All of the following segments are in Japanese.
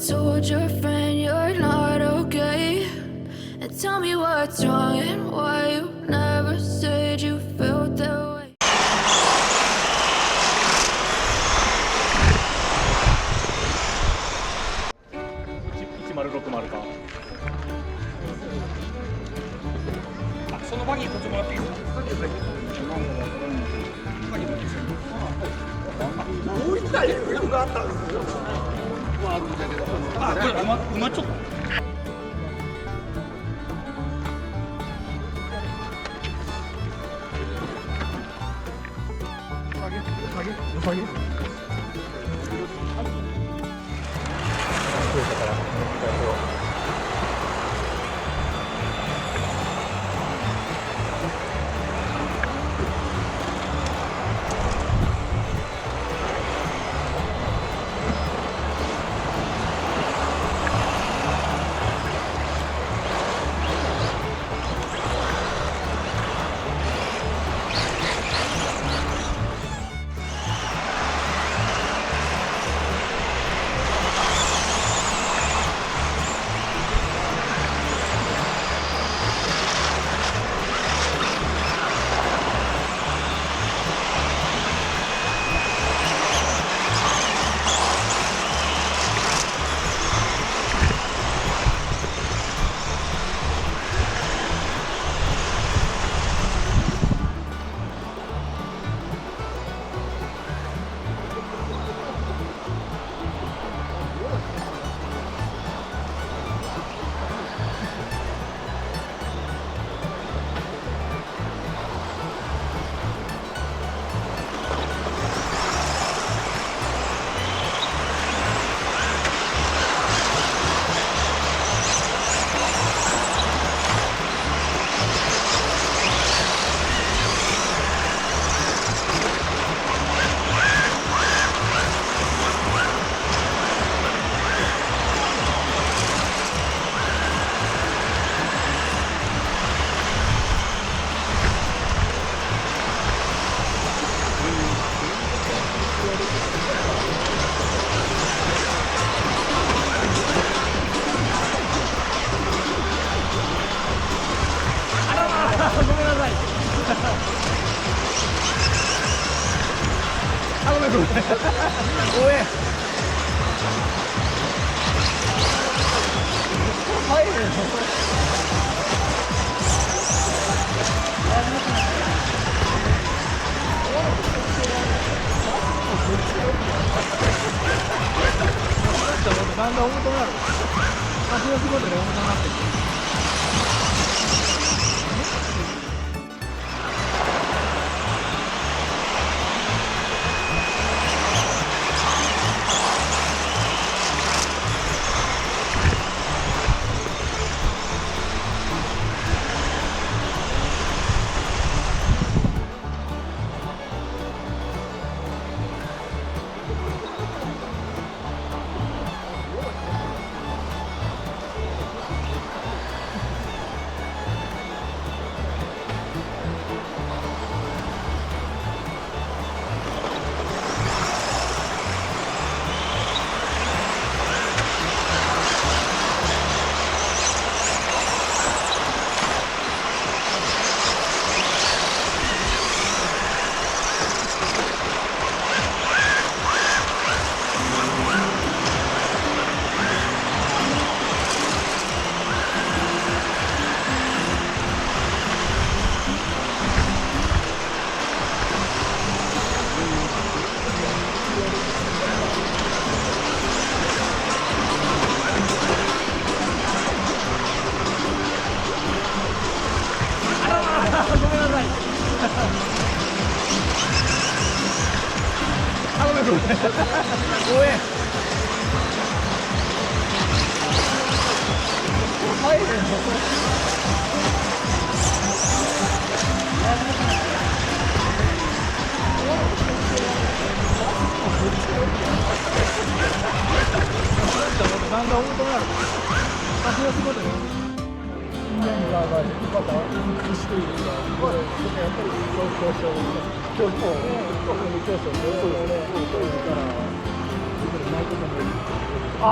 told your friend you're not okay? And tell me what's wrong and why you never said you felt that way. 1060か。あ、そのバギーこっちもらっていいですか。どういった理由があったんですか。あ、これ馬ちょっと。下げ。ごめんなさい。あ、ごめん。ごめん。入るの。だんだん重くなる。足の仕事で重くなってくる。ごめん。入るの。だんだん重くなる。足の仕事ね。メンバーがまたしているから、これやっぱり競争コミュニケーションで、そうですね。そういうから、ないことも。あ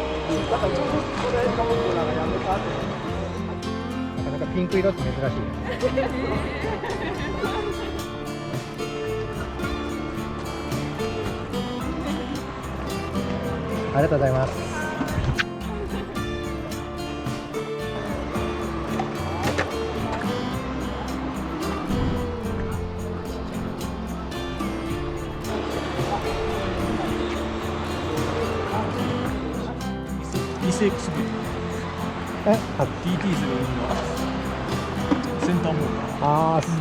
あ。だからちょうどこれかもなんかやめたって。なかなかピンク色って珍しいね。ありがとうございます。2世紀すぐえ、TT ズの先端モーター。ああ、すっ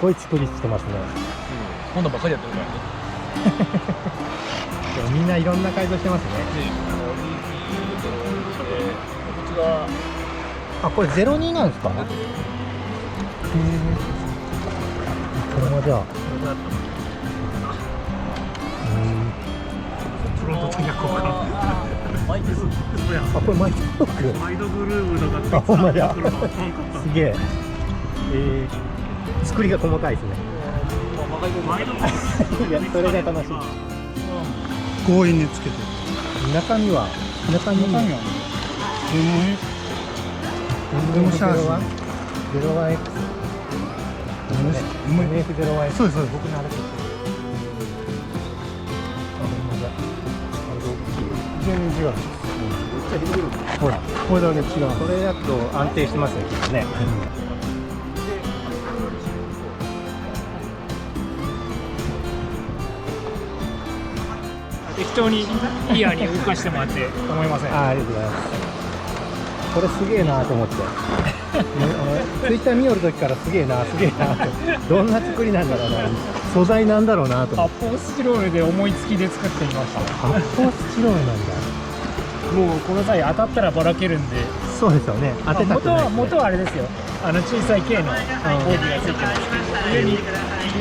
ごい作りしてますね。こんなんばっかりやってるからね。でもみんないろんな改造してますね。こっちがあ、これ02なんですか？へえ。これもじゃあ。フロントタイヤ交換。マイクスや。あ、これマイクロック。マイドグルーブとか。あ、ほんまや。すげえ。作りが細かいですね。マイドグルーいや、それが楽しい。強引につけて。中身はレモシャージ。01X。MF01X。そうです。僕のあれです。全然違う。ほら、これだけ違う。これだと安定してますね、きっとね。適当にイヤーに動かしてもらって構いません。ありがとうございます。これすげえなと思って。ツイッター見よる時からすげえなって。どんな作りなんだろうな。素材なんだろうなと思って。発泡スチロールで思いつきで作ってみました。発泡スチロールなんだ。もうこの際当たったらばらけるんで。そうですよね。当てたくないですね。元はあれですよ。小さいKのボディがついてますけど、上に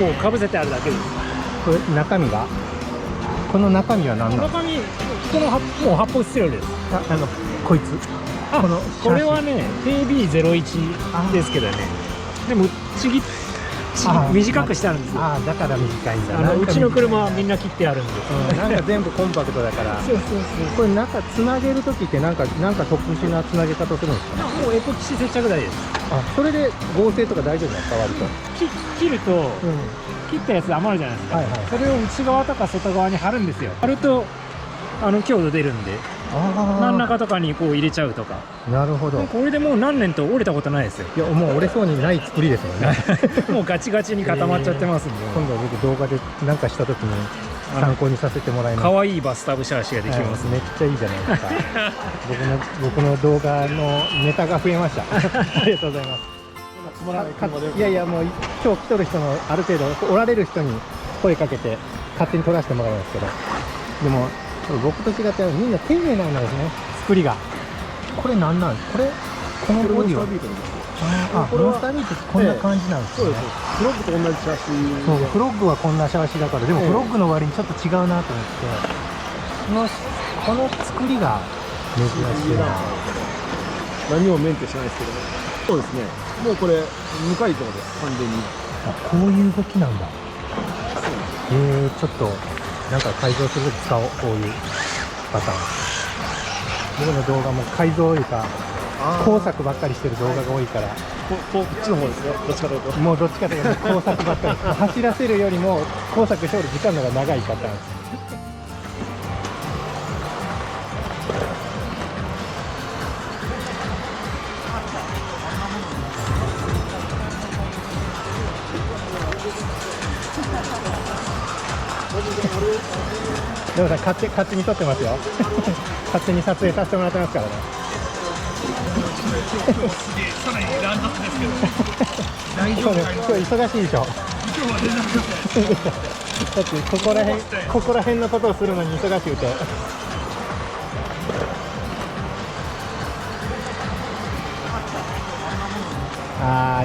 もうかぶせてあるだけです。これ中身が？この中身は何なの？中身もう発泡スチロールです。こいつ。これはね KB01 ですけどね。でも短くしてあるんですよ。ああ、だから短いんだ。うちの車はみんな切ってあるんです。なんか全部コンパクトだから。そう。これ中つなげるときってなんか特殊なつなげ方するんですか？もうエポキシ接着剤です。あ、それで合成とか大丈夫なんですか？割と。切ると、切ったやつ余るじゃないですか。それを内側とか外側に貼るんですよ。貼ると強度出るんで。真ん中とかにこう入れちゃうとか。なるほど。これでもう何年と折れたことないですよ。いや、もう折れそうにない作りですもんね。もうガチガチに固まっちゃってますんで。今度僕動画で何かした時に参考にさせてもらいます。可愛いバスタブシャーシができます。めっちゃいいじゃないですか。僕の動画のネタが増えました。ありがとうございます。いやいや、もう今日来とる人のある程度おられる人に声かけて勝手に撮らせてもらいますけど、でも僕と違ってみんな丁寧なんですね、作りが。これなんなんですか？このボディはモンスタービートってこんな感じなんですね。そうです。フロッグと同じシャーシ。そう、フロッグはこんなシャーシだから、でもフロッグの割にちょっと違うなと思って、この作りが珍しいな。何もメンテしないですけどね。そうですね。もうこれ無回答です、完全に。こういう動きなんだ。ちょっとなんか改造するとき使おう、こういうパターン。僕の動画も改造いうか工作ばっかりしてる動画が多いから。こっちの方ですね。どっちかというと。もうどっちかというと工作ばっかり走らせるよりも工作しておる時間の方が長いパターンです。でもさん勝手に撮ってますよ。勝手に撮影させてもらってますからね。さらにランダムですけど。大丈夫。今日忙しいでしょ。今日は全然。だってここら辺のことをするのに忙しくて。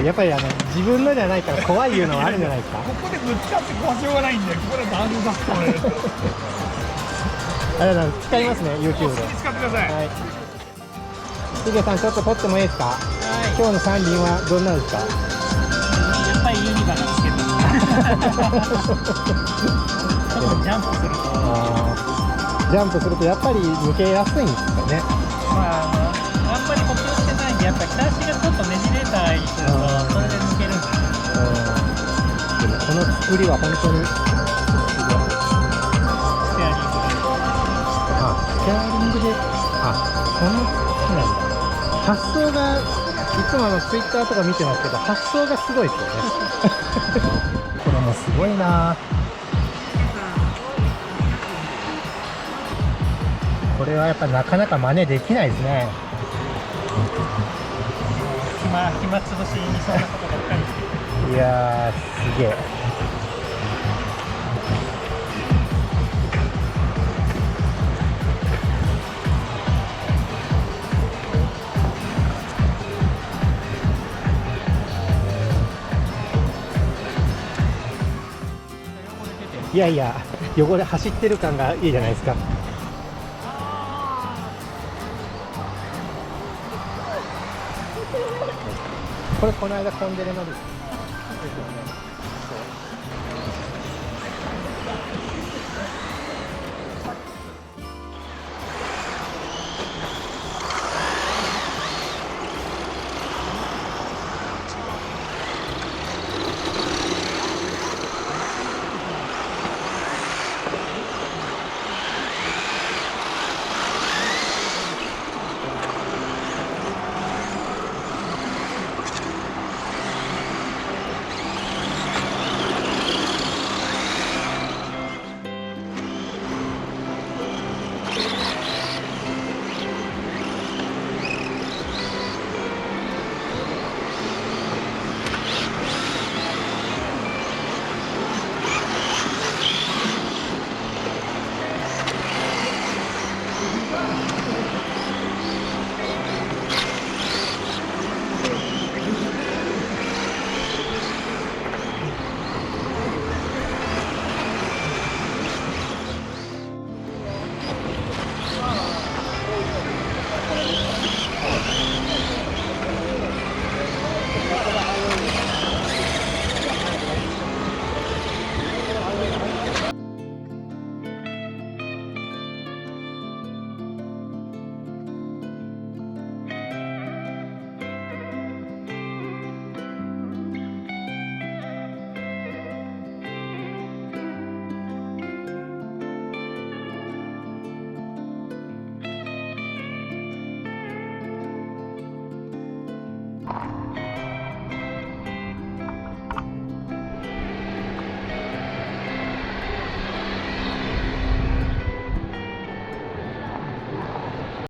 やっぱり自分のじゃないから怖いいうのはあるんじゃないですか。ここでぶつかって壊しようがないんで、ここでダウンさせてもらえると。ありがとうございます。使いますね、YouTube で。使ってください。はい。ヒデさん、ちょっと撮ってもいいですか。今日の三輪はどんなんですか。やっぱりユニバがつけた。ちょっとジャンプすると。ジャンプするとやっぱり抜けやすいんですかね。まああんまり補強してないんで、やっぱり北足がちょっとねじれたりするとそれで抜けるんですよ。でもこの作りは本当にすごい。ステアリングで。ステアリングで、この木なんだ。発想がいつもツイッターとか見てますけど、発想がすごいですよね。これもすごいな。これはやっぱなかなか真似できないですね。暇つぶしにそんなことばっかりして。いやー、すげえ。いやいや、汚れ走ってる感がいいじゃないですか。これこの間コンデレのです。